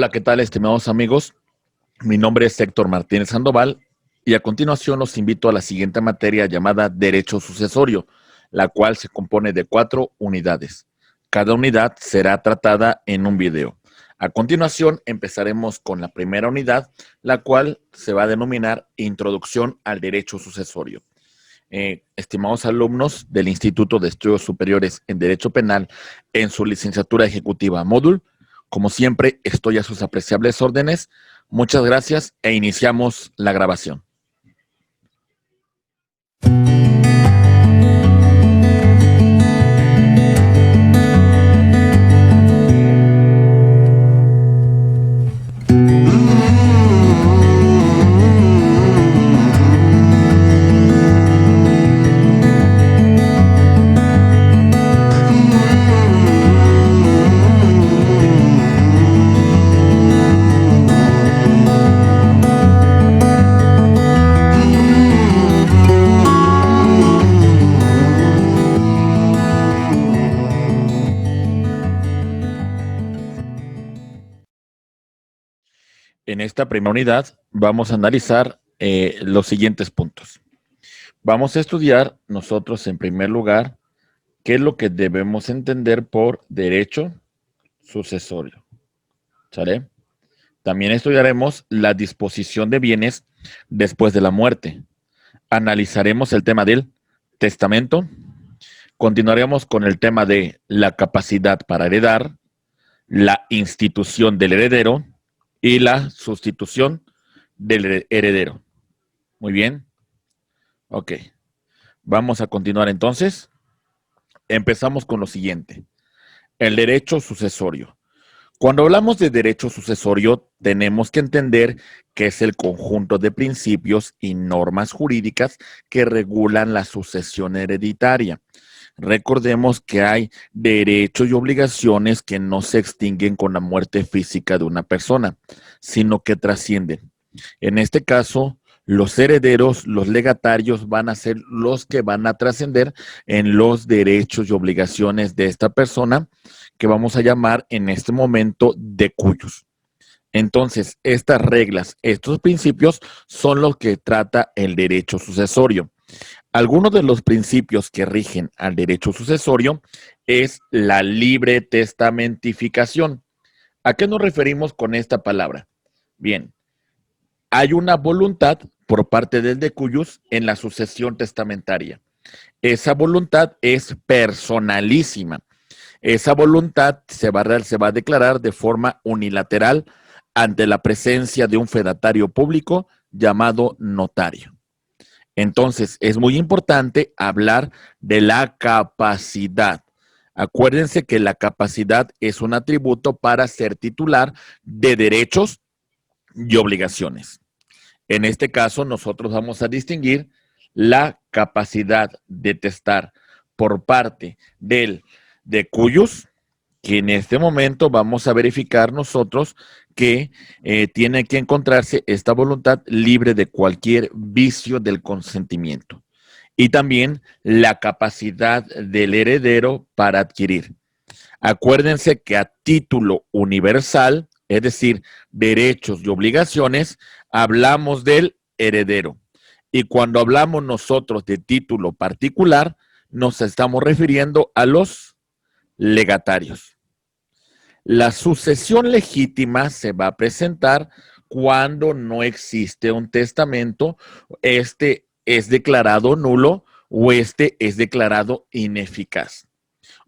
Hola, ¿qué tal, estimados amigos? Mi nombre es Héctor Martínez Sandoval y a continuación los invito a la siguiente materia llamada Derecho Sucesorio, la cual se compone de 4 unidades. Cada unidad será tratada en un video. A continuación empezaremos con la primera unidad, la cual se va a denominar Introducción al Derecho Sucesorio. Estimados alumnos del Instituto de Estudios Superiores en Derecho Penal en su licenciatura ejecutiva módulo, como siempre, estoy a sus apreciables órdenes. Muchas gracias e iniciamos la grabación. En esta primera unidad vamos a analizar los siguientes puntos. Vamos a estudiar nosotros en primer lugar qué es lo que debemos entender por derecho sucesorio. ¿Sale? También estudiaremos la disposición de bienes después de la muerte. Analizaremos el tema del testamento. Continuaremos con el tema de la capacidad para heredar, la institución del heredero y la sustitución del heredero. Muy bien. Ok. Vamos a continuar entonces. Empezamos con lo siguiente. El derecho sucesorio. Cuando hablamos de derecho sucesorio, tenemos que entender que es el conjunto de principios y normas jurídicas que regulan la sucesión hereditaria. Recordemos que hay derechos y obligaciones que no se extinguen con la muerte física de una persona, sino que trascienden. En este caso, los herederos, los legatarios van a ser los que van a trascender en los derechos y obligaciones de esta persona, que vamos a llamar en este momento decuyos. Entonces, estas reglas, estos principios son los que trata el derecho sucesorio. Algunos de los principios que rigen al derecho sucesorio es la libre testamentificación. ¿A qué nos referimos con esta palabra? Bien, hay una voluntad por parte del decuyus en la sucesión testamentaria. Esa voluntad es personalísima. Esa voluntad se va a declarar de forma unilateral ante la presencia de un fedatario público llamado notario. Entonces, es muy importante hablar de la capacidad. Acuérdense que la capacidad es un atributo para ser titular de derechos y obligaciones. En este caso, nosotros vamos a distinguir la capacidad de testar por parte del decuyus, que en este momento vamos a verificar nosotros que tiene que encontrarse esta voluntad libre de cualquier vicio del consentimiento. Y también la capacidad del heredero para adquirir. Acuérdense que a título universal, es decir, derechos y obligaciones, hablamos del heredero. Y cuando hablamos nosotros de título particular, nos estamos refiriendo a los legatarios. La sucesión legítima se va a presentar cuando no existe un testamento, este es declarado nulo o este es declarado ineficaz.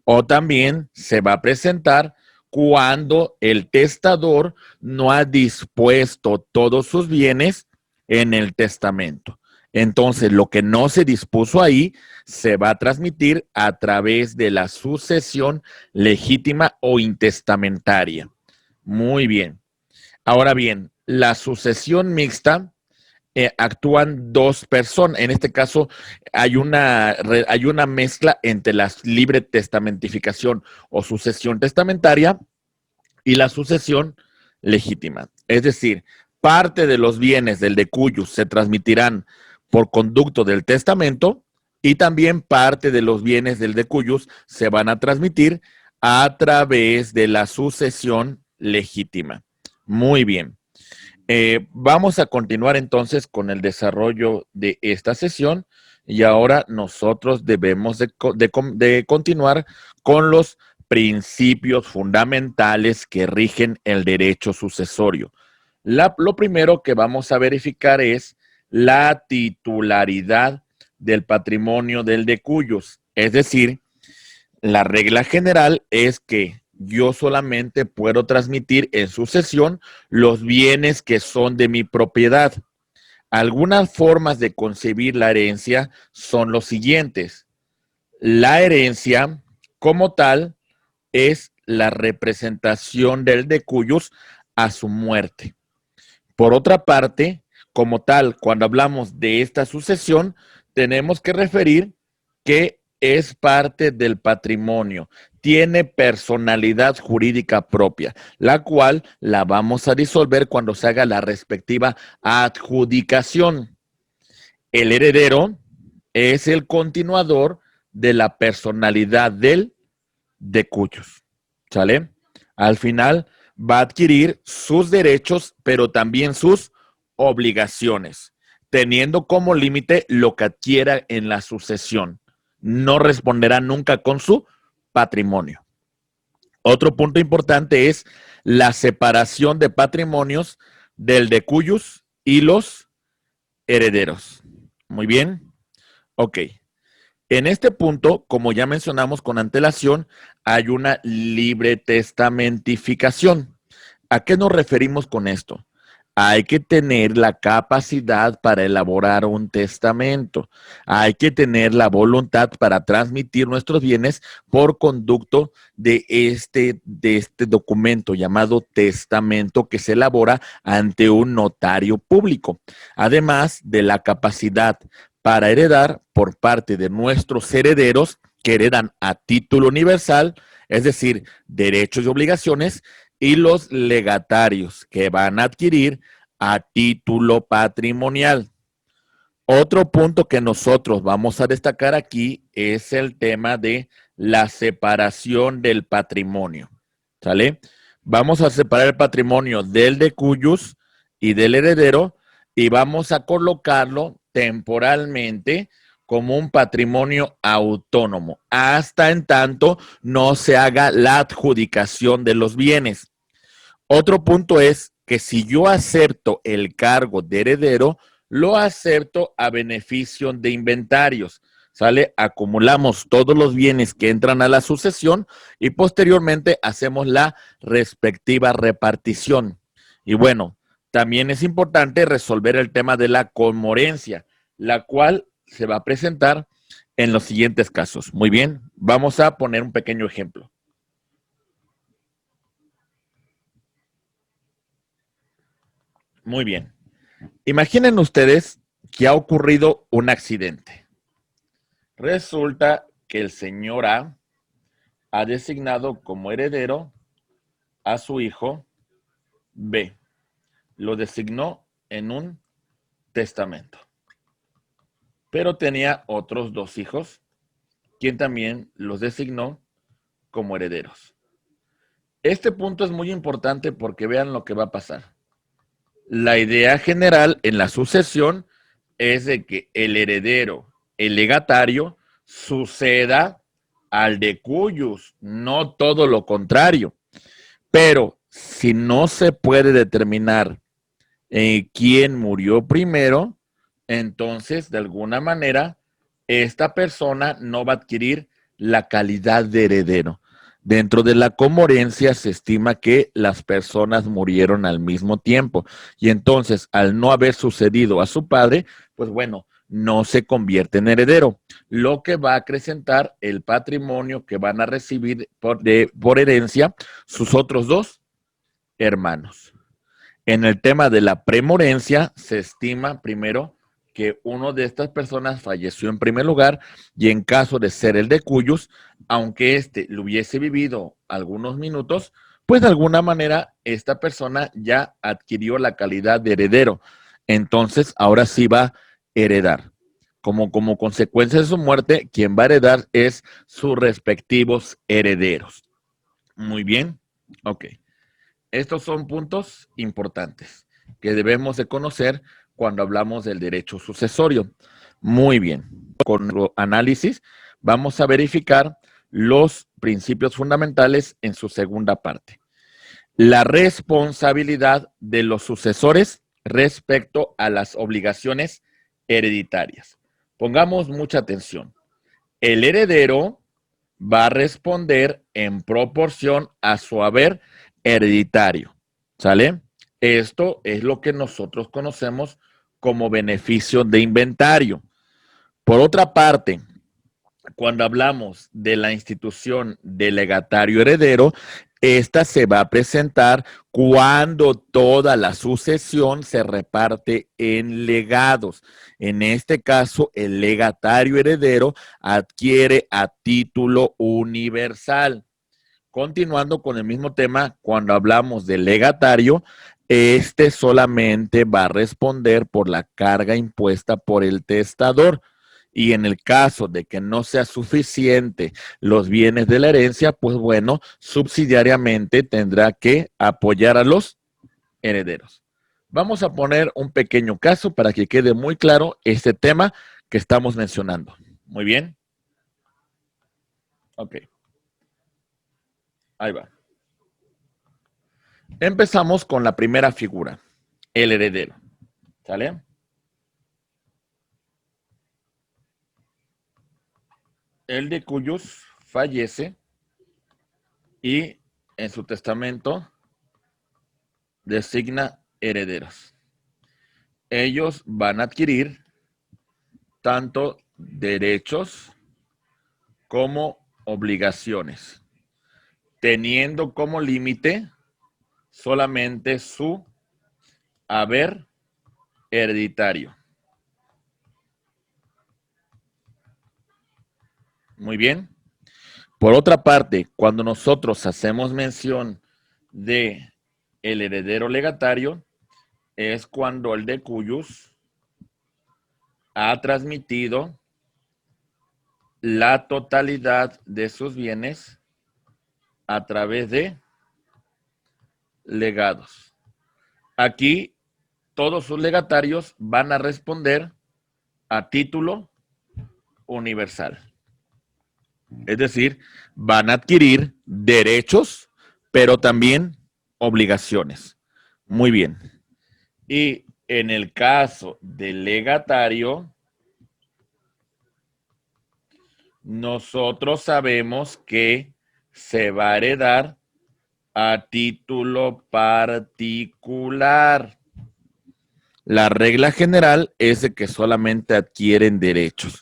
O también se va a presentar cuando el testador no ha dispuesto todos sus bienes en el testamento. Entonces, lo que no se dispuso ahí se va a transmitir a través de la sucesión legítima o intestamentaria. Muy bien. Ahora bien, la sucesión mixta actúan dos personas. En este caso, hay una mezcla entre la libre testamentificación o sucesión testamentaria y la sucesión legítima. Es decir, parte de los bienes del decuyus se transmitirán por conducto del testamento y también parte de los bienes del decuyus se van a transmitir a través de la sucesión legítima. Muy bien. Vamos a continuar entonces con el desarrollo de esta sesión y ahora nosotros debemos de continuar con los principios fundamentales que rigen el derecho sucesorio. Lo primero que vamos a verificar es la titularidad del patrimonio del decuyos, es decir, la regla general es que yo solamente puedo transmitir en sucesión los bienes que son de mi propiedad. Algunas formas de concebir la herencia son los siguientes. La herencia, como tal, es la representación del decuyos a su muerte. Por otra parte, como tal, cuando hablamos de esta sucesión, tenemos que referir que es parte del patrimonio, tiene personalidad jurídica propia, la cual la vamos a disolver cuando se haga la respectiva adjudicación. El heredero es el continuador de la personalidad del decuyos, ¿sale? Al final va a adquirir sus derechos, pero también sus obligaciones, teniendo como límite lo que adquiera en la sucesión. No responderá nunca con su patrimonio. Otro punto importante es la separación de patrimonios del decuyos y los herederos. Muy bien. Ok. En este punto, como ya mencionamos con antelación, hay una libre testamentificación. ¿A qué nos referimos con esto? Hay que tener la capacidad para elaborar un testamento. Hay que tener la voluntad para transmitir nuestros bienes por conducto de este documento llamado testamento que se elabora ante un notario público. Además de la capacidad para heredar por parte de nuestros herederos que heredan a título universal, es decir, derechos y obligaciones, y los legatarios que van a adquirir a título patrimonial. Otro punto que nosotros vamos a destacar aquí es el tema de la separación del patrimonio. ¿Sale? Vamos a separar el patrimonio del decuyos y del heredero y vamos a colocarlo temporalmente como un patrimonio autónomo, hasta en tanto no se haga la adjudicación de los bienes. Otro punto es que si yo acepto el cargo de heredero, lo acepto a beneficio de inventarios. ¿Sale? Acumulamos todos los bienes que entran a la sucesión y posteriormente hacemos la respectiva repartición. Y bueno, también es importante resolver el tema de la conmorencia, la cual se va a presentar en los siguientes casos. Muy bien, vamos a poner un pequeño ejemplo. Muy bien. Imaginen ustedes que ha ocurrido un accidente. Resulta que el señor A ha designado como heredero a su hijo B. Lo designó en un testamento. Pero tenía otros dos hijos, quien también los designó como herederos. Este punto es muy importante porque vean lo que va a pasar. La idea general en la sucesión es de que el heredero, el legatario, suceda al de cuyos, no todo lo contrario. Pero si no se puede determinar quién murió primero, entonces de alguna manera esta persona no va a adquirir la calidad de heredero. Dentro de la comorencia se estima que las personas murieron al mismo tiempo y entonces al no haber sucedido a su padre, pues bueno, no se convierte en heredero, lo que va a acrecentar el patrimonio que van a recibir por herencia sus otros dos hermanos. En el tema de la premorencia, se estima primero que uno de estas personas falleció en primer lugar y en caso de ser el de cuyos, aunque éste lo hubiese vivido algunos minutos, pues de alguna manera esta persona ya adquirió la calidad de heredero. Entonces, ahora sí va a heredar. Como consecuencia de su muerte, quien va a heredar es sus respectivos herederos. Muy bien. Ok. Estos son puntos importantes que debemos de conocer cuando hablamos del derecho sucesorio. Muy bien. Con el análisis vamos a verificar los principios fundamentales en su segunda parte. La responsabilidad de los sucesores respecto a las obligaciones hereditarias. Pongamos mucha atención. El heredero va a responder en proporción a su haber hereditario. ¿Sale? Esto es lo que nosotros conocemos como beneficio de inventario. Por otra parte, cuando hablamos de la institución de legatario heredero, esta se va a presentar cuando toda la sucesión se reparte en legados. En este caso, el legatario heredero adquiere a título universal. Continuando con el mismo tema, cuando hablamos de legatario, este solamente va a responder por la carga impuesta por el testador. Y en el caso de que no sea suficiente los bienes de la herencia, pues bueno, subsidiariamente tendrá que apoyar a los herederos. Vamos a poner un pequeño caso para que quede muy claro este tema que estamos mencionando. Muy bien. Ok. Ahí va. Empezamos con la primera figura, el heredero. ¿Sale? El de cuyos fallece y en su testamento designa herederos. Ellos van a adquirir tanto derechos como obligaciones, teniendo como límite solamente su haber hereditario. Muy bien. Por otra parte, cuando nosotros hacemos mención de el heredero legatario, es cuando el de cuyos ha transmitido la totalidad de sus bienes a través de legados. Aquí todos sus legatarios van a responder a título universal. Es decir, van a adquirir derechos, pero también obligaciones. Muy bien. Y en el caso del legatario, nosotros sabemos que se va a heredar a título particular. La regla general es de que solamente adquieren derechos.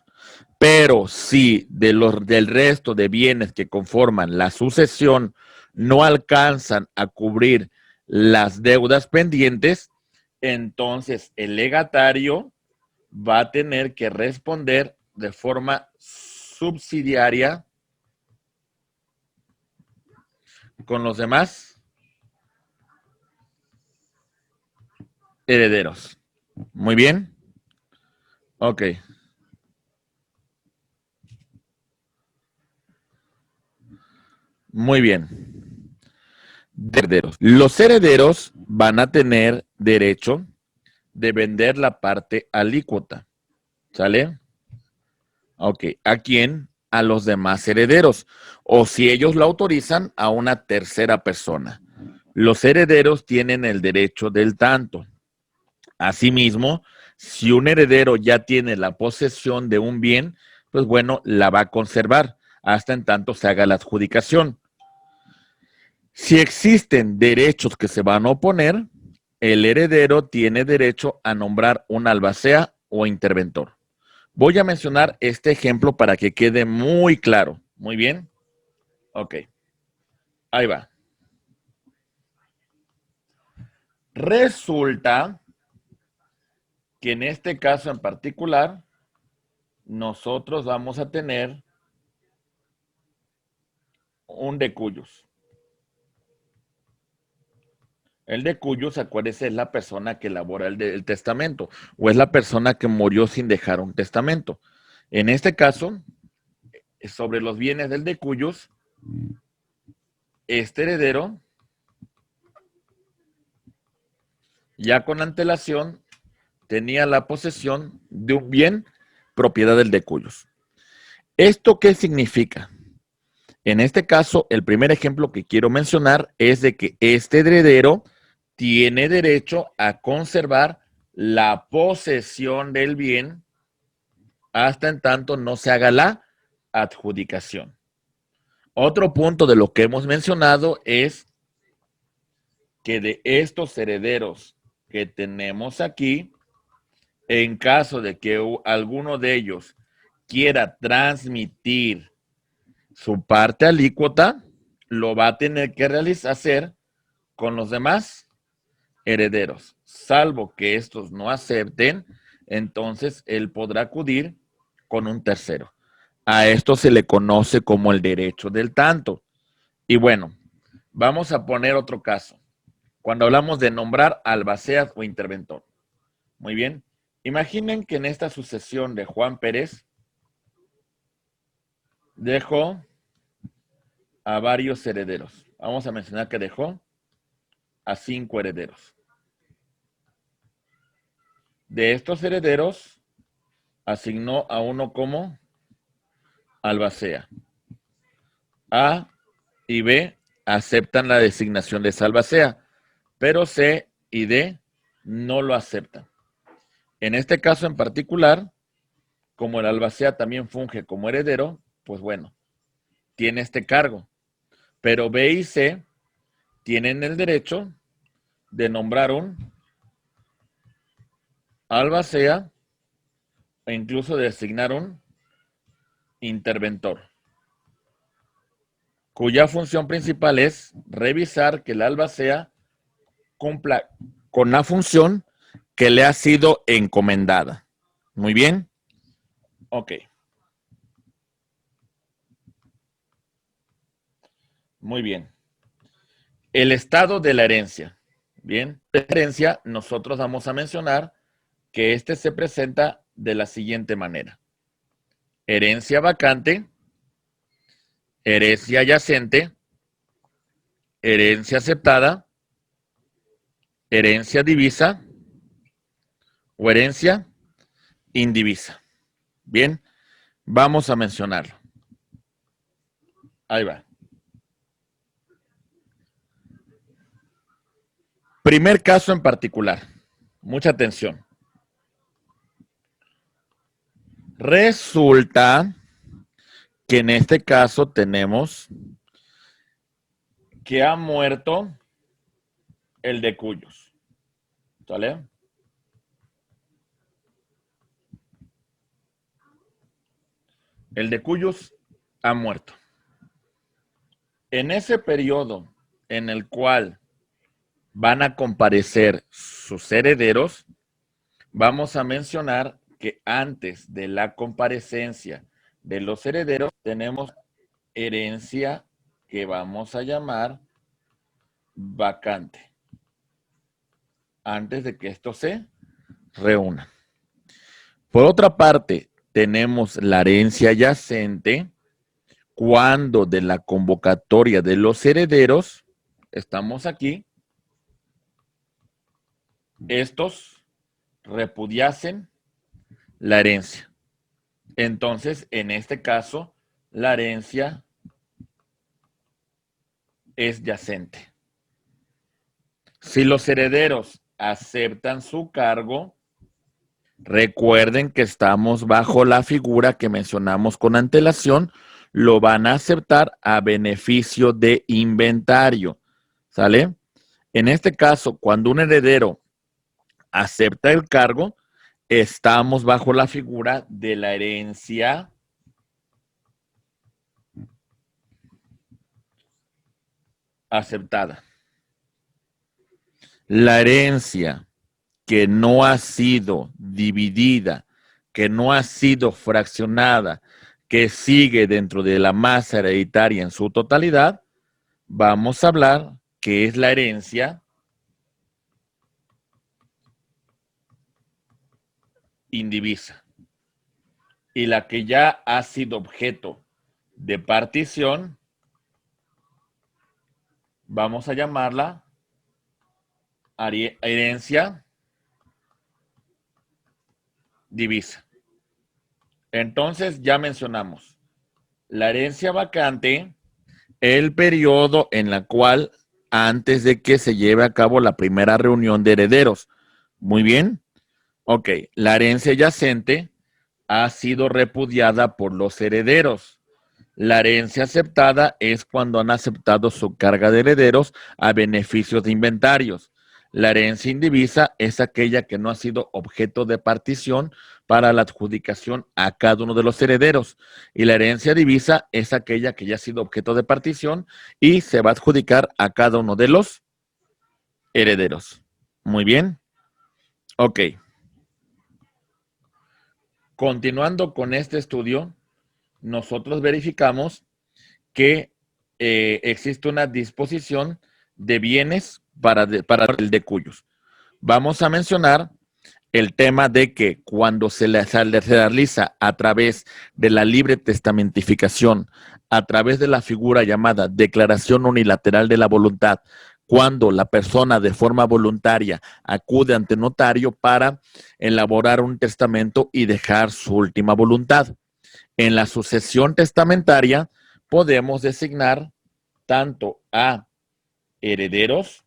Pero si del resto de bienes que conforman la sucesión no alcanzan a cubrir las deudas pendientes, entonces el legatario va a tener que responder de forma subsidiaria con los demás herederos. Muy bien. Ok. Muy bien. Herederos. Los herederos van a tener derecho de vender la parte alícuota. ¿Sale? Ok. ¿A quién? A los demás herederos. O si ellos lo autorizan, a una tercera persona. Los herederos tienen el derecho del tanto. Asimismo, si un heredero ya tiene la posesión de un bien, pues bueno, la va a conservar hasta en tanto se haga la adjudicación. Si existen derechos que se van a oponer, el heredero tiene derecho a nombrar un albacea o interventor. Voy a mencionar este ejemplo para que quede muy claro. Muy bien. Ok. Ahí va. Resulta que en este caso en particular, nosotros vamos a tener un de cuyos. El de cuyos, acuérdese, es la persona que elabora el testamento o es la persona que murió sin dejar un testamento. En este caso, sobre los bienes del de cuyos, este heredero ya con antelación tenía la posesión de un bien propiedad del de cuyos. ¿Esto qué significa? En este caso, el primer ejemplo que quiero mencionar es de que este heredero tiene derecho a conservar la posesión del bien hasta en tanto no se haga la adjudicación. Otro punto de lo que hemos mencionado es que de estos herederos que tenemos aquí, en caso de que alguno de ellos quiera transmitir su parte alícuota, lo va a tener que hacer con los demás herederos, salvo que estos no acepten, entonces él podrá acudir con un tercero. A esto se le conoce como el derecho del tanto. Y bueno, vamos a poner otro caso. Cuando hablamos de nombrar albaceas o interventor. Muy bien. Imaginen que en esta sucesión de Juan Pérez dejó a varios herederos. Vamos a mencionar que dejó a 5 herederos. De estos herederos, asignó a uno como albacea. A y B aceptan la designación de esa albacea, pero C y D no lo aceptan. En este caso en particular, como el albacea también funge como heredero, pues bueno, tiene este cargo. Pero B y C tienen el derecho de nombrar un albacea e incluso de designar un interventor, cuya función principal es revisar que el albacea cumpla con la función que le ha sido encomendada. Muy bien. Ok. Muy bien. El estado de la herencia. Bien. La herencia, nosotros vamos a mencionar que este se presenta de la siguiente manera. Herencia vacante, herencia yacente, herencia aceptada, herencia divisa o herencia indivisa. Bien, vamos a mencionarlo. Ahí va. Primer caso en particular. Mucha atención. Resulta que en este caso tenemos que ha muerto el de cuyos. ¿Sale? El de cuyos ha muerto. En ese periodo en el cual van a comparecer sus herederos, vamos a mencionar que antes de la comparecencia de los herederos tenemos herencia que vamos a llamar vacante, antes de que esto se reúna. Por otra parte, tenemos la herencia yacente cuando de la convocatoria de los herederos, estamos aquí, estos repudiasen la herencia. Entonces, en este caso, la herencia es yacente. Si los herederos aceptan su cargo, recuerden que estamos bajo la figura que mencionamos con antelación, lo van a aceptar a beneficio de inventario. ¿Sale? En este caso, cuando un heredero acepta el cargo, estamos bajo la figura de la herencia aceptada. La herencia que no ha sido dividida, que no ha sido fraccionada, que sigue dentro de la masa hereditaria en su totalidad, vamos a hablar que es la herencia indivisa. Y la que ya ha sido objeto de partición, vamos a llamarla herencia divisa. Entonces ya mencionamos la herencia vacante, el periodo en la cual antes de que se lleve a cabo la primera reunión de herederos. Muy bien. Ok, la herencia yacente ha sido repudiada por los herederos. La herencia aceptada es cuando han aceptado su carga de herederos a beneficios de inventarios. La herencia indivisa es aquella que no ha sido objeto de partición para la adjudicación a cada uno de los herederos. Y la herencia divisa es aquella que ya ha sido objeto de partición y se va a adjudicar a cada uno de los herederos. Muy bien. Ok. Continuando con este estudio, nosotros verificamos que existe una disposición de bienes para el de cuyos. Vamos a mencionar el tema de que cuando se realiza a través de la libre testamentificación, a través de la figura llamada declaración unilateral de la voluntad, cuando la persona de forma voluntaria acude ante notario para elaborar un testamento y dejar su última voluntad. En la sucesión testamentaria podemos designar tanto a herederos,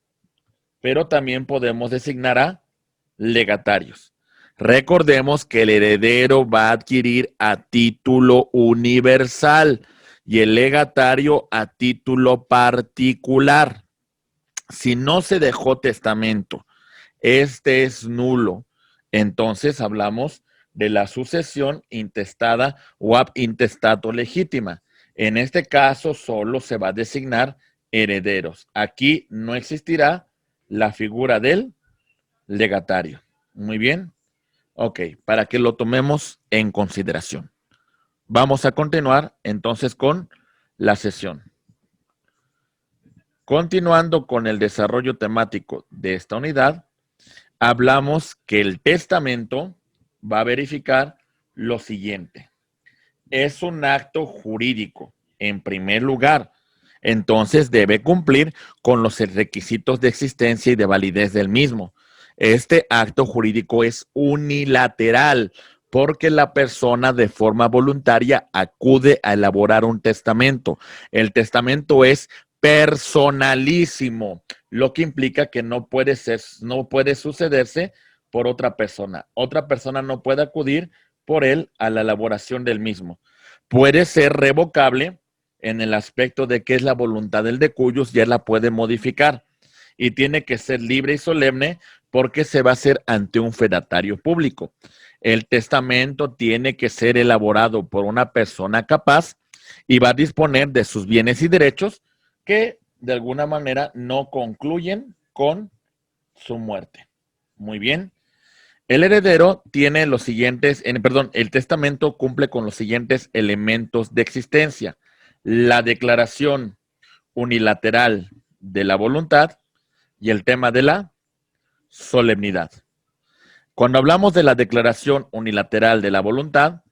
pero también podemos designar a legatarios. Recordemos que el heredero va a adquirir a título universal y el legatario a título particular. Si no se dejó testamento, este es nulo. Entonces hablamos de la sucesión intestada o ab intestato legítima. En este caso solo se va a designar herederos. Aquí no existirá la figura del legatario. Muy bien. Ok, para que lo tomemos en consideración. Vamos a continuar entonces con la sesión. Continuando con el desarrollo temático de esta unidad, hablamos que el testamento va a verificar lo siguiente. Es un acto jurídico, en primer lugar. Entonces debe cumplir con los requisitos de existencia y de validez del mismo. Este acto jurídico es unilateral porque la persona de forma voluntaria acude a elaborar un testamento. El testamento es personalísimo, lo que implica que no puede sucederse por otra persona. Otra persona no puede acudir por él a la elaboración del mismo. Puede ser revocable en el aspecto de que es la voluntad del de cuyos, ya la puede modificar y tiene que ser libre y solemne porque se va a hacer ante un fedatario público. El testamento tiene que ser elaborado por una persona capaz y va a disponer de sus bienes y derechos que de alguna manera no concluyen con su muerte. Muy bien. El heredero tiene los siguientes, el testamento cumple con los siguientes elementos de existencia. La declaración unilateral de la voluntad y el tema de la solemnidad. Cuando hablamos de la declaración unilateral de la voluntad,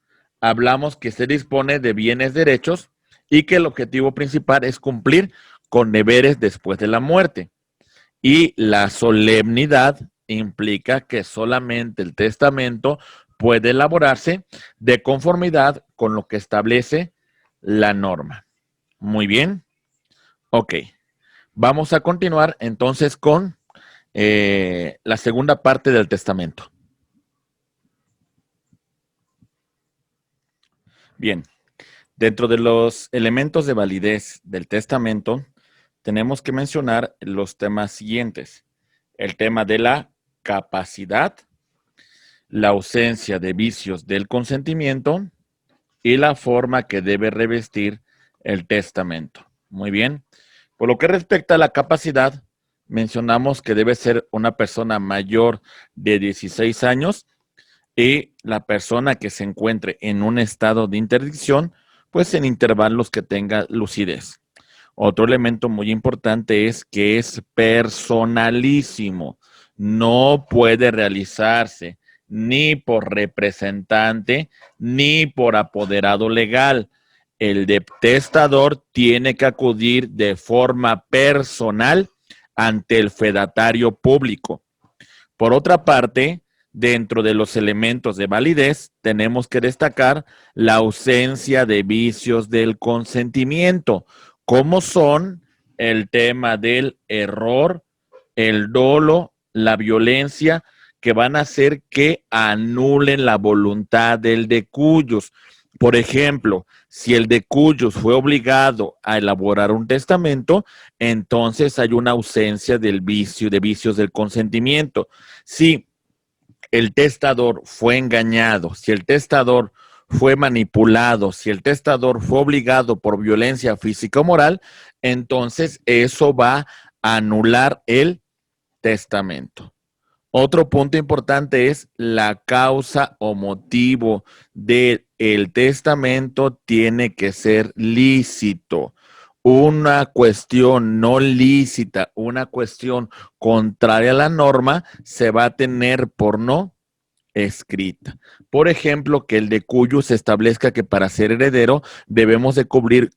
hablamos que se dispone de bienes, derechos y que el objetivo principal es cumplir con deberes después de la muerte. Y la solemnidad implica que solamente el testamento puede elaborarse de conformidad con lo que establece la norma. Muy bien. Ok. Vamos a continuar entonces con la segunda parte del testamento. Bien. Dentro de los elementos de validez del testamento, tenemos que mencionar los temas siguientes. El tema de la capacidad, la ausencia de vicios del consentimiento y la forma que debe revestir el testamento. Muy bien. Por lo que respecta a la capacidad, mencionamos que debe ser una persona mayor de 16 años y la persona que se encuentre en un estado de interdicción, pues en intervalos que tenga lucidez. Otro elemento muy importante es que es personalísimo. No puede realizarse ni por representante ni por apoderado legal. El testador tiene que acudir de forma personal ante el fedatario público. Por otra parte, dentro de los elementos de validez, tenemos que destacar la ausencia de vicios del consentimiento, como son el tema del error, el dolo, la violencia, que van a hacer que anulen la voluntad del de cuyos. Por ejemplo, si el de cuyos fue obligado a elaborar un testamento, entonces hay una ausencia del vicio, de vicios del consentimiento. Si el testador fue engañado, si el testador fue manipulado, si el testador fue obligado por violencia física o moral, entonces eso va a anular el testamento. Otro punto importante es la causa o motivo del testamento tiene que ser lícito. Una cuestión no lícita, una cuestión contraria a la norma, se va a tener por no escrita. Por ejemplo, que el de cuyo se establezca que para ser heredero debemos de cumplir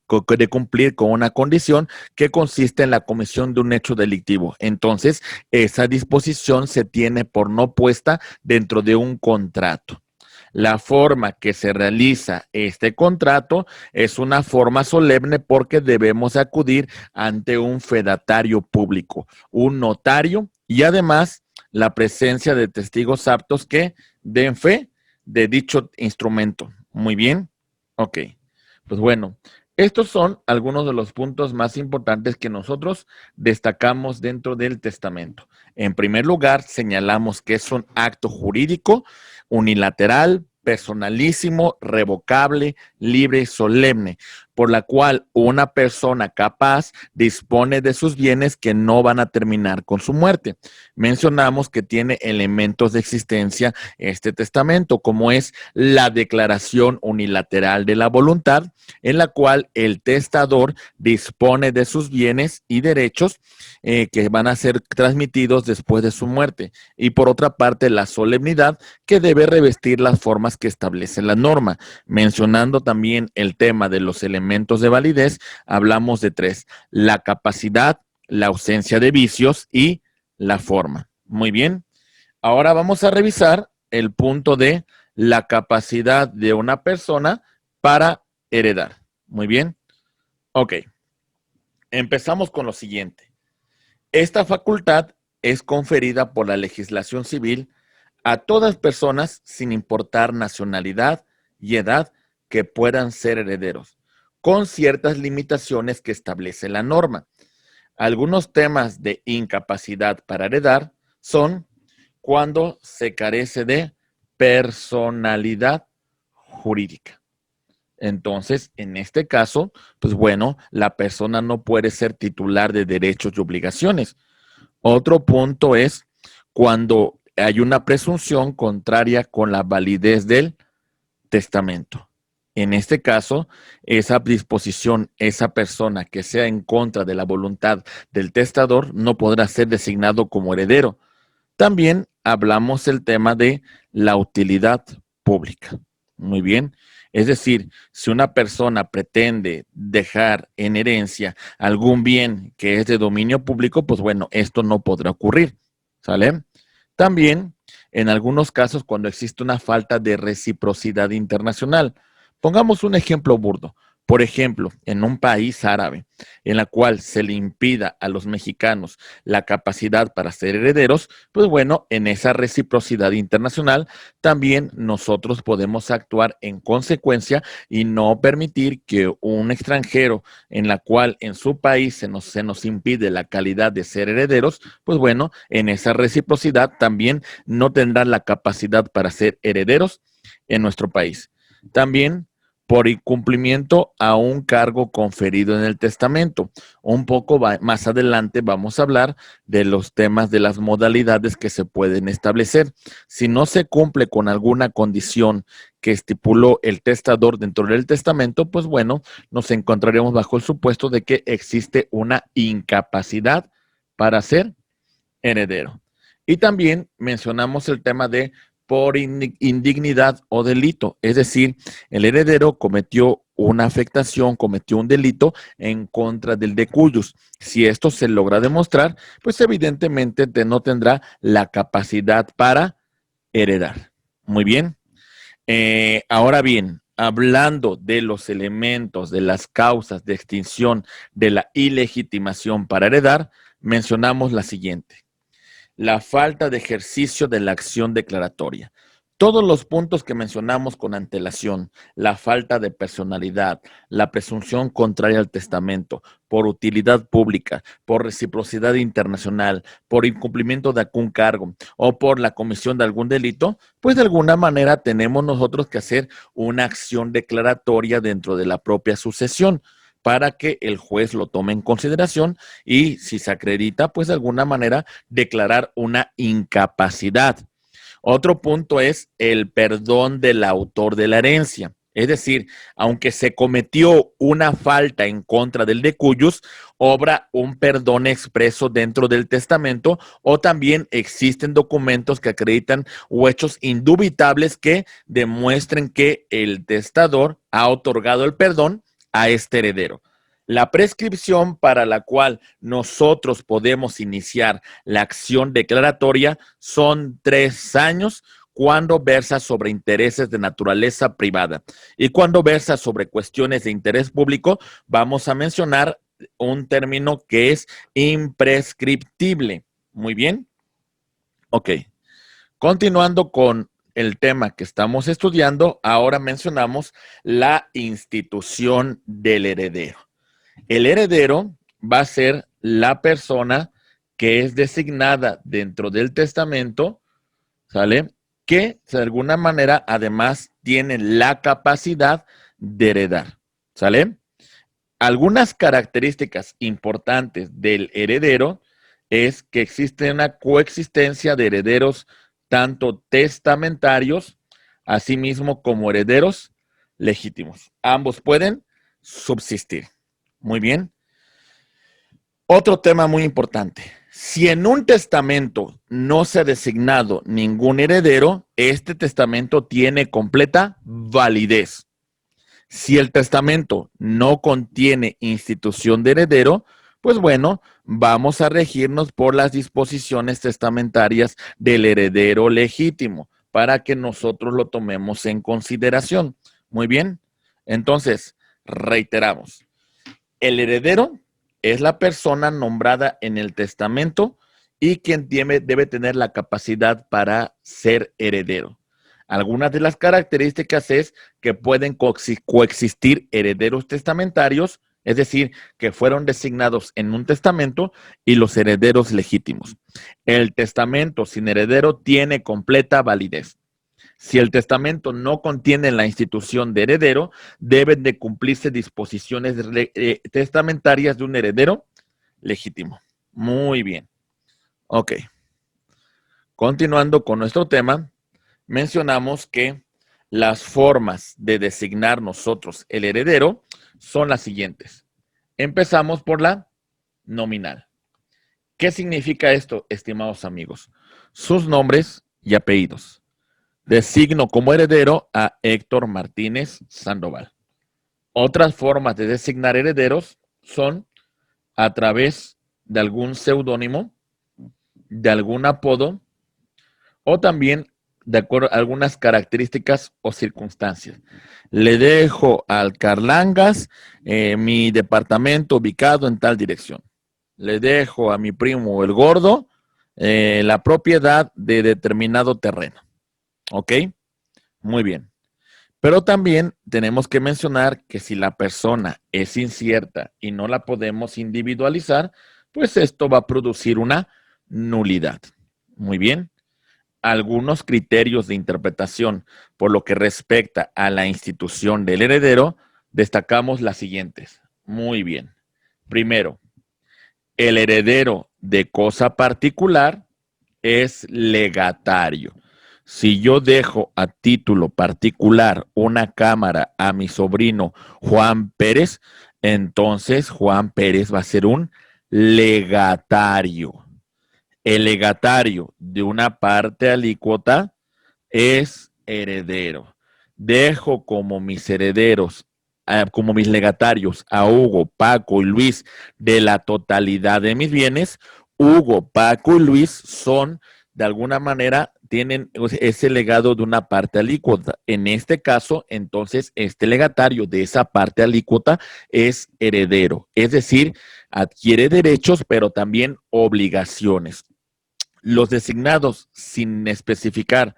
con una condición que consiste en la comisión de un hecho delictivo. Entonces, esa disposición se tiene por no puesta dentro de un contrato. La forma que se realiza este contrato es una forma solemne porque debemos acudir ante un fedatario público, un notario y además la presencia de testigos aptos que den fe de dicho instrumento. Muy bien. Ok. Pues bueno, estos son algunos de los puntos más importantes que nosotros destacamos dentro del testamento. En primer lugar, señalamos que es un acto jurídico unilateral, personalísimo, revocable, libre y solemne, por la cual una persona capaz dispone de sus bienes que no van a terminar con su muerte. Mencionamos que tiene elementos de existencia este testamento, como es la declaración unilateral de la voluntad, en la cual el testador dispone de sus bienes y derechos que van a ser transmitidos después de su muerte. Y por otra parte, la solemnidad que debe revestir las formas que establece la norma. Mencionando también el tema de los elementos de validez, hablamos de tres: la capacidad, la ausencia de vicios y la forma. Muy bien. Ahora vamos a revisar el punto de la capacidad de una persona para heredar. Muy bien. Ok. Empezamos con lo siguiente. Esta facultad es conferida por la legislación civil a todas personas sin importar nacionalidad y edad que puedan ser herederos, con ciertas limitaciones que establece la norma. Algunos temas de incapacidad para heredar son cuando se carece de personalidad jurídica. Entonces, en este caso, pues bueno, la persona no puede ser titular de derechos y obligaciones. Otro punto es cuando hay una presunción contraria con la validez del testamento. En este caso, esa disposición, esa persona que sea en contra de la voluntad del testador no podrá ser designado como heredero. También hablamos el tema de la utilidad pública. Muy bien. Es decir, si una persona pretende dejar en herencia algún bien que es de dominio público, pues bueno, esto no podrá ocurrir. ¿Sale? También, en algunos casos, cuando existe una falta de reciprocidad internacional. Pongamos un ejemplo burdo. Por ejemplo, en un país árabe, en la cual se le impida a los mexicanos la capacidad para ser herederos, pues bueno, en esa reciprocidad internacional también nosotros podemos actuar en consecuencia y no permitir que un extranjero en la cual en su país se nos impide la calidad de ser herederos, pues bueno, en esa reciprocidad también no tendrán la capacidad para ser herederos en nuestro país. También por incumplimiento a un cargo conferido en el testamento. Un poco más adelante vamos a hablar de los temas de las modalidades que se pueden establecer. Si no se cumple con alguna condición que estipuló el testador dentro del testamento, pues bueno, nos encontraremos bajo el supuesto de que existe una incapacidad para ser heredero. Y también mencionamos el tema de por indignidad o delito, es decir, el heredero cometió una afectación, cometió un delito en contra del de cuyos. Si esto se logra demostrar, pues evidentemente no tendrá la capacidad para heredar. Muy bien. Ahora bien, hablando de los elementos, de las causas de extinción de la ilegitimación para heredar, mencionamos la siguiente: la falta de ejercicio de la acción declaratoria. Todos los puntos que mencionamos con antelación, la falta de personalidad, la presunción contraria al testamento, por utilidad pública, por reciprocidad internacional, por incumplimiento de algún cargo o por la comisión de algún delito, pues de alguna manera tenemos nosotros que hacer una acción declaratoria dentro de la propia sucesión para que el juez lo tome en consideración y si se acredita, pues de alguna manera declarar una incapacidad. Otro punto es el perdón del autor de la herencia. Es decir, aunque se cometió una falta en contra del de cuyos, obra un perdón expreso dentro del testamento o también existen documentos que acreditan o hechos indubitables que demuestren que el testador ha otorgado el perdón a este heredero. La prescripción para la cual nosotros podemos iniciar la acción declaratoria son 3 años cuando versa sobre intereses de naturaleza privada. Y cuando versa sobre cuestiones de interés público, vamos a mencionar un término que es imprescriptible. Muy bien. Ok. Continuando con el tema que estamos estudiando, ahora mencionamos la institución del heredero. El heredero va a ser la persona que es designada dentro del testamento, ¿sale? Que de alguna manera además tiene la capacidad de heredar, ¿sale? Algunas características importantes del heredero es que existe una coexistencia de herederos tanto testamentarios, asimismo como herederos legítimos. Ambos pueden subsistir. Muy bien. Otro tema muy importante. Si en un testamento no se ha designado ningún heredero, este testamento tiene completa validez. Si el testamento no contiene institución de heredero, pues bueno, vamos a regirnos por las disposiciones testamentarias del heredero legítimo para que nosotros lo tomemos en consideración. Muy bien. Entonces, reiteramos. El heredero es la persona nombrada en el testamento y quien debe tener la capacidad para ser heredero. Algunas de las características es que pueden coexistir herederos testamentarios, es decir, que fueron designados en un testamento, y los herederos legítimos. El testamento sin heredero tiene completa validez. Si el testamento no contiene la institución de heredero, deben de cumplirse disposiciones testamentarias de un heredero legítimo. Muy bien. Ok. Continuando con nuestro tema, mencionamos que las formas de designar nosotros el heredero son las siguientes. Empezamos por la nominal. ¿Qué significa esto, estimados amigos? Sus nombres y apellidos. Designo como heredero a Héctor Martínez Sandoval. Otras formas de designar herederos son a través de algún seudónimo, de algún apodo o también de acuerdo a algunas características o circunstancias. Le dejo al Carlangas mi departamento ubicado en tal dirección. Le dejo a mi primo el Gordo la propiedad de determinado terreno. ¿Ok? Muy bien. Pero también tenemos que mencionar que si la persona es incierta y no la podemos individualizar, pues esto va a producir una nulidad. Muy bien. Algunos criterios de interpretación por lo que respecta a la institución del heredero, destacamos las siguientes. Muy bien. Primero, el heredero de cosa particular es legatario. Si yo dejo a título particular una cámara a mi sobrino Juan Pérez, entonces Juan Pérez va a ser un legatario. El legatario de una parte alícuota es heredero. Dejo como mis herederos como mis legatarios a Hugo, Paco y Luis de la totalidad de mis bienes, Hugo, Paco y Luis son, de alguna manera, tienen ese legado de una parte alícuota. En este caso, entonces, este legatario de esa parte alícuota es heredero, es decir, adquiere derechos, pero también obligaciones. Los designados sin especificar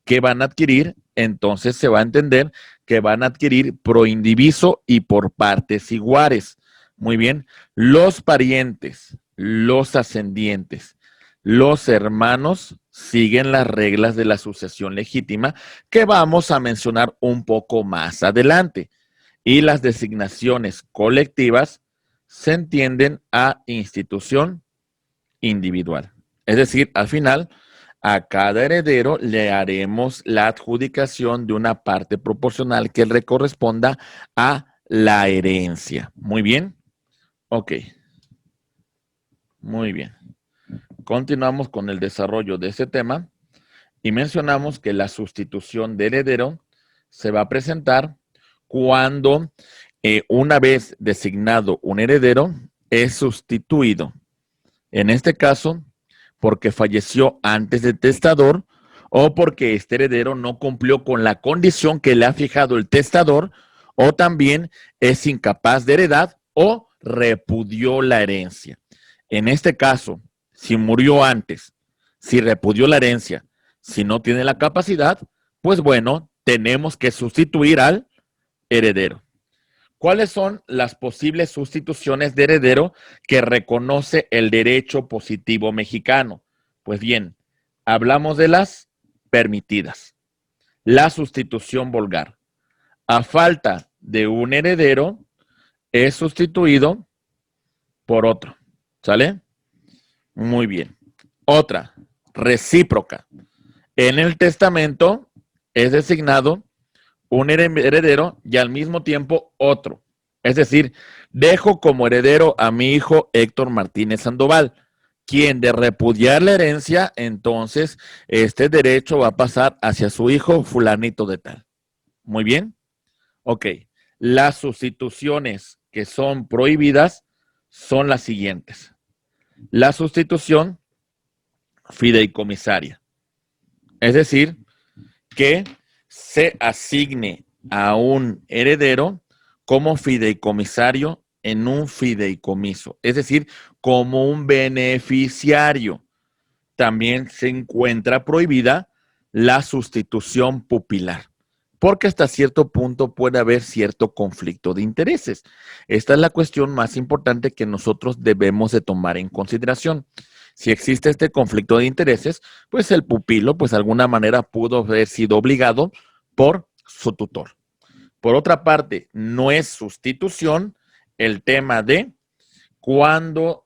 qué van a adquirir, entonces se va a entender que van a adquirir pro indiviso y por partes iguales. Muy bien, los parientes, los ascendientes, los hermanos siguen las reglas de la sucesión legítima que vamos a mencionar un poco más adelante. Y las designaciones colectivas se entienden a institución individual. Es decir, al final, a cada heredero le haremos la adjudicación de una parte proporcional que le corresponda a la herencia. Muy bien. Ok. Muy bien. Continuamos con el desarrollo de este tema y mencionamos que la sustitución de heredero se va a presentar cuando una vez designado un heredero es sustituido. En este caso, porque falleció antes del testador o porque este heredero no cumplió con la condición que le ha fijado el testador o también es incapaz de heredad o repudió la herencia. En este caso, si murió antes, si repudió la herencia, si no tiene la capacidad, pues bueno, tenemos que sustituir al heredero. ¿Cuáles son las posibles sustituciones de heredero que reconoce el derecho positivo mexicano? Pues bien, hablamos de las permitidas. La sustitución vulgar. A falta de un heredero, es sustituido por otro. ¿Sale? Muy bien. Otra, recíproca. En el testamento es designado un heredero y al mismo tiempo otro. Es decir, dejo como heredero a mi hijo Héctor Martínez Sandoval, quien de repudiar la herencia, entonces este derecho va a pasar hacia su hijo fulanito de tal. Muy bien. Ok. Las sustituciones que son prohibidas son las siguientes. La sustitución fideicomisaria. Es decir, que se asigne a un heredero como fideicomisario en un fideicomiso, es decir, como un beneficiario. También se encuentra prohibida la sustitución pupilar, porque hasta cierto punto puede haber cierto conflicto de intereses. Esta es la cuestión más importante que nosotros debemos de tomar en consideración. Si existe este conflicto de intereses, pues el pupilo, pues de alguna manera pudo haber sido obligado por su tutor. Por otra parte, no es sustitución el tema de cuando,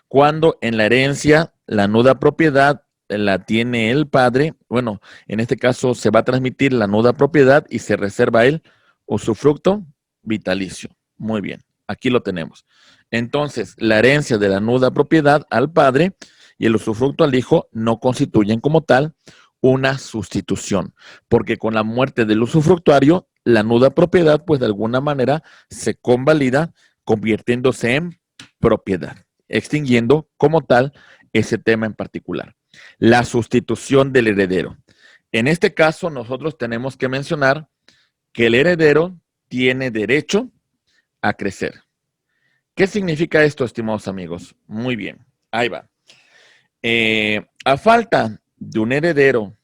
cuando en la herencia la nuda propiedad la tiene el padre, bueno, en este caso se va a transmitir la nuda propiedad y se reserva el usufructo vitalicio. Muy bien, aquí lo tenemos. Entonces, la herencia de la nuda propiedad al padre y el usufructo al hijo no constituyen como tal una sustitución, porque con la muerte del usufructuario, la nuda propiedad, pues de alguna manera se convalida convirtiéndose en propiedad, extinguiendo como tal ese tema en particular. La sustitución del heredero. En este caso, nosotros tenemos que mencionar que el heredero tiene derecho a crecer. ¿Qué significa esto, estimados amigos? Muy bien, ahí va. A falta de un heredero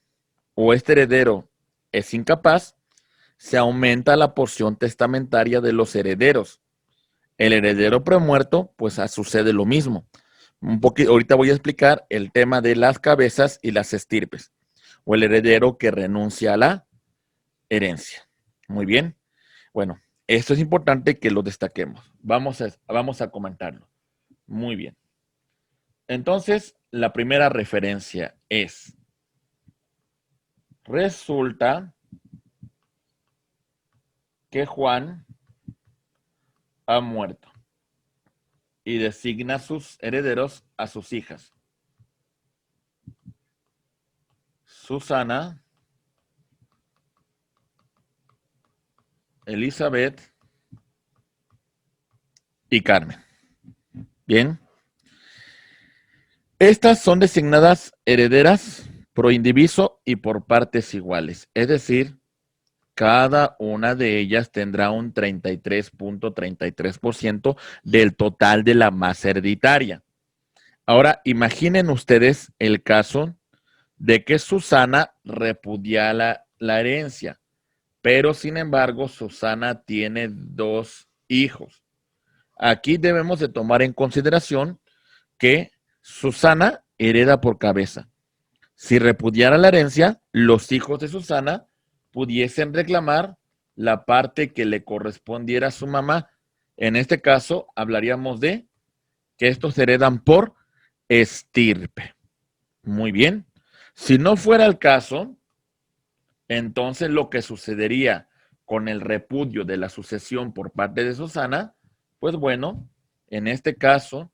o este heredero es incapaz, se aumenta la porción testamentaria de los herederos. El heredero premuerto, pues sucede lo mismo. Ahorita voy a explicar el tema de las cabezas y las estirpes, o el heredero que renuncia a la herencia. Muy bien. Bueno, esto es importante que lo destaquemos. Vamos a comentarlo. Muy bien. Entonces, la primera referencia es, resulta que Juan ha muerto y designa sus herederos a sus hijas. Susana Elizabeth y Carmen. Bien. Estas son designadas herederas pro indiviso y por partes iguales. Es decir, cada una de ellas tendrá un 33.33% del total de la masa hereditaria. Ahora, imaginen ustedes el caso de que Susana repudia la herencia, pero sin embargo Susana tiene 2 hijos. Aquí debemos de tomar en consideración que Susana hereda por cabeza. Si repudiara la herencia, los hijos de Susana pudiesen reclamar la parte que le correspondiera a su mamá. En este caso, hablaríamos de que estos heredan por estirpe. Muy bien. Si no fuera el caso, entonces lo que sucedería con el repudio de la sucesión por parte de Susana, pues bueno, en este caso,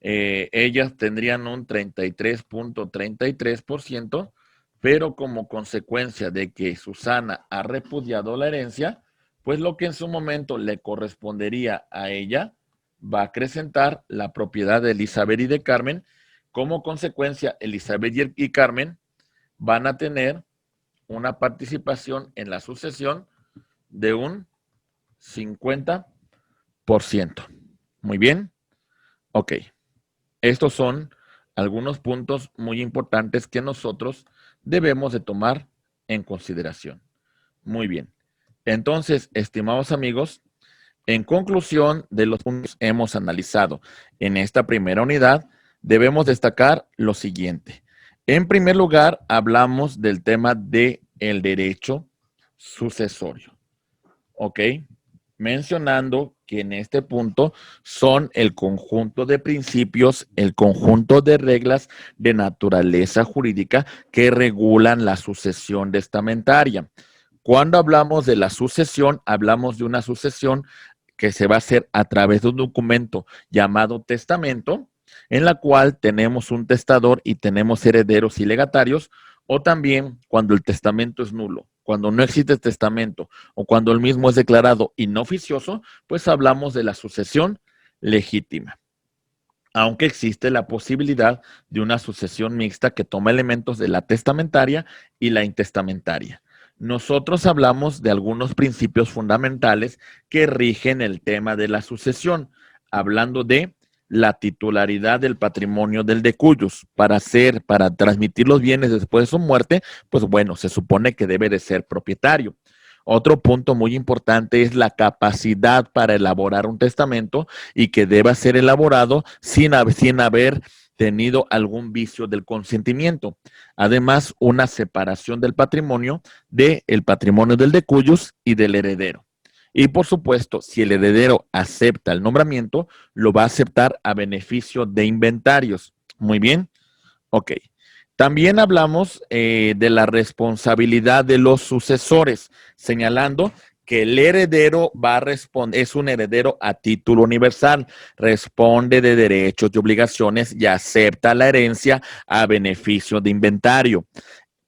ellas tendrían un 33.33%, pero como consecuencia de que Susana ha repudiado la herencia, pues lo que en su momento le correspondería a ella va a acrecentar la propiedad de Elizabeth y de Carmen. Como consecuencia, Elizabeth y Carmen van a tener una participación en la sucesión de un 50%. Muy bien. Ok. Estos son algunos puntos muy importantes que nosotros debemos de tomar en consideración. Muy bien. Entonces, estimados amigos, en conclusión de los puntos que hemos analizado en esta primera unidad, debemos destacar lo siguiente. En primer lugar, hablamos del tema del derecho sucesorio. ¿Ok? Mencionando que en este punto son el conjunto de principios, el conjunto de reglas de naturaleza jurídica que regulan la sucesión testamentaria. Cuando hablamos de la sucesión, hablamos de una sucesión que se va a hacer a través de un documento llamado testamento, en la cual tenemos un testador y tenemos herederos y legatarios, o también cuando el testamento es nulo, cuando no existe testamento o cuando el mismo es declarado inoficioso, pues hablamos de la sucesión legítima. Aunque existe la posibilidad de una sucesión mixta que toma elementos de la testamentaria y la intestamentaria. Nosotros hablamos de algunos principios fundamentales que rigen el tema de la sucesión, hablando de la titularidad del patrimonio del decuyos. Para transmitir los bienes después de su muerte, pues bueno, se supone que debe de ser propietario. Otro punto muy importante es la capacidad para elaborar un testamento y que deba ser elaborado sin haber tenido algún vicio del consentimiento. Además, una separación del patrimonio del decuyos y del heredero. Y por supuesto, si el heredero acepta el nombramiento, lo va a aceptar a beneficio de inventarios. Muy bien. Ok. También hablamos de la responsabilidad de los sucesores, señalando que el heredero es un heredero a título universal, responde de derechos y obligaciones y acepta la herencia a beneficio de inventario.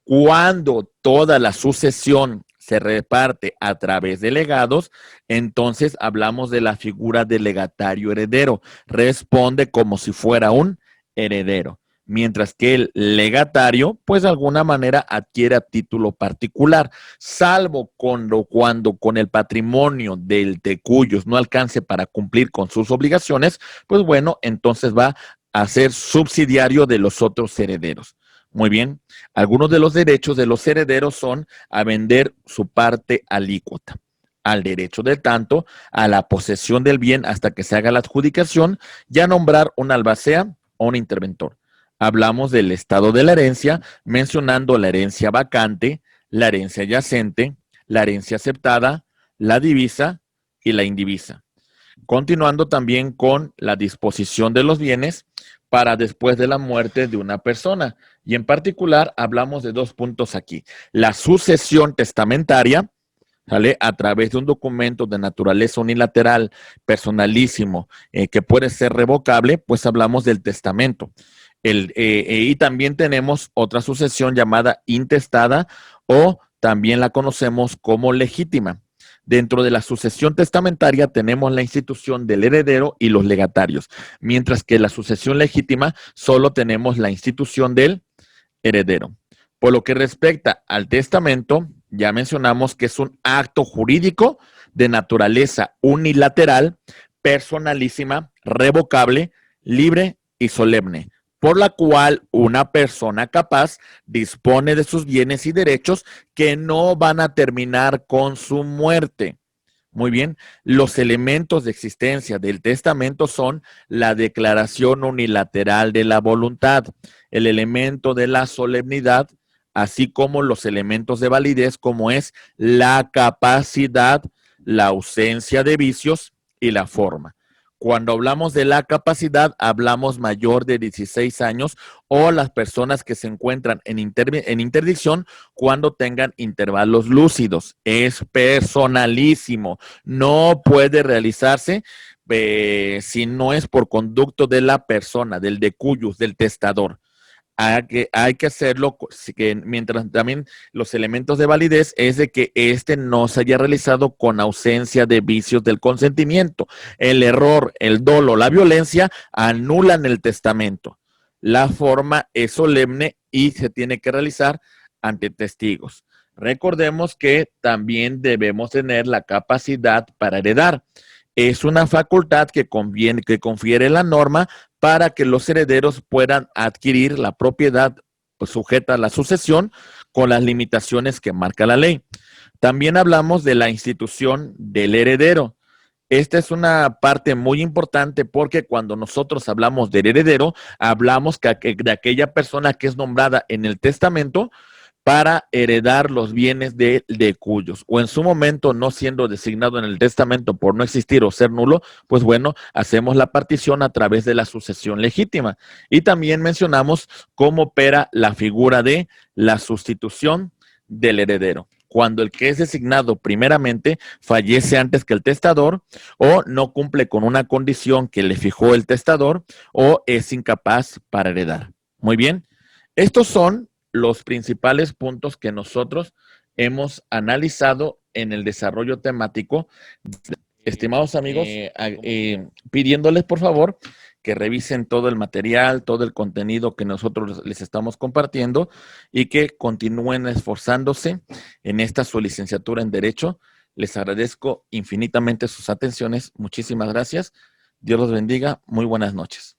Cuando toda la sucesión se reparte a través de legados, entonces hablamos de la figura del legatario heredero. Responde como si fuera un heredero. Mientras que el legatario, pues de alguna manera adquiere a título particular, salvo cuando con el patrimonio del decuyos no alcance para cumplir con sus obligaciones, pues bueno, entonces va a ser subsidiario de los otros herederos. Muy bien, algunos de los derechos de los herederos son a vender su parte alícuota, al derecho del tanto, a la posesión del bien hasta que se haga la adjudicación y a nombrar un albacea o un interventor. Hablamos del estado de la herencia, mencionando la herencia vacante, la herencia yacente, la herencia aceptada, la divisa y la indivisa. Continuando también con la disposición de los bienes para después de la muerte de una persona. Y en particular hablamos de 2 puntos aquí. La sucesión testamentaria, ¿sale? A través de un documento de naturaleza unilateral, personalísimo, que puede ser revocable, pues hablamos del testamento. Y también tenemos otra sucesión llamada intestada o también la conocemos como legítima. Dentro de la sucesión testamentaria tenemos la institución del heredero y los legatarios, mientras que la sucesión legítima solo tenemos la institución del heredero. Por lo que respecta al testamento, ya mencionamos que es un acto jurídico de naturaleza unilateral, personalísima, revocable, libre y solemne, por la cual una persona capaz dispone de sus bienes y derechos que no van a terminar con su muerte. Muy bien, los elementos de existencia del testamento son la declaración unilateral de la voluntad, el elemento de la solemnidad, así como los elementos de validez como es la capacidad, la ausencia de vicios y la forma. Cuando hablamos de la capacidad, hablamos mayor de 16 años o las personas que se encuentran en interdicción cuando tengan intervalos lúcidos. Es personalísimo. No puede realizarse si no es por conducto de la persona, del decuyus, del testador. Hay que hacerlo mientras también los elementos de validez es de que este no se haya realizado con ausencia de vicios del consentimiento. El error, el dolo, la violencia anulan el testamento. La forma es solemne y se tiene que realizar ante testigos. Recordemos que también debemos tener la capacidad para heredar. Es una facultad que confiere la norma para que los herederos puedan adquirir la propiedad sujeta a la sucesión con las limitaciones que marca la ley. También hablamos de la institución del heredero. Esta es una parte muy importante porque cuando nosotros hablamos del heredero, hablamos de aquella persona que es nombrada en el testamento para heredar los bienes de cuyos, o en su momento no siendo designado en el testamento por no existir o ser nulo, pues bueno, hacemos la partición a través de la sucesión legítima. Y también mencionamos cómo opera la figura de la sustitución del heredero. Cuando el que es designado primeramente fallece antes que el testador o no cumple con una condición que le fijó el testador o es incapaz para heredar. Muy bien, estos son los principales puntos que nosotros hemos analizado en el desarrollo temático. Estimados amigos, pidiéndoles por favor que revisen todo el material, todo el contenido que nosotros les estamos compartiendo y que continúen esforzándose en esta su licenciatura en Derecho. Les agradezco infinitamente sus atenciones. Muchísimas gracias. Dios los bendiga. Muy buenas noches.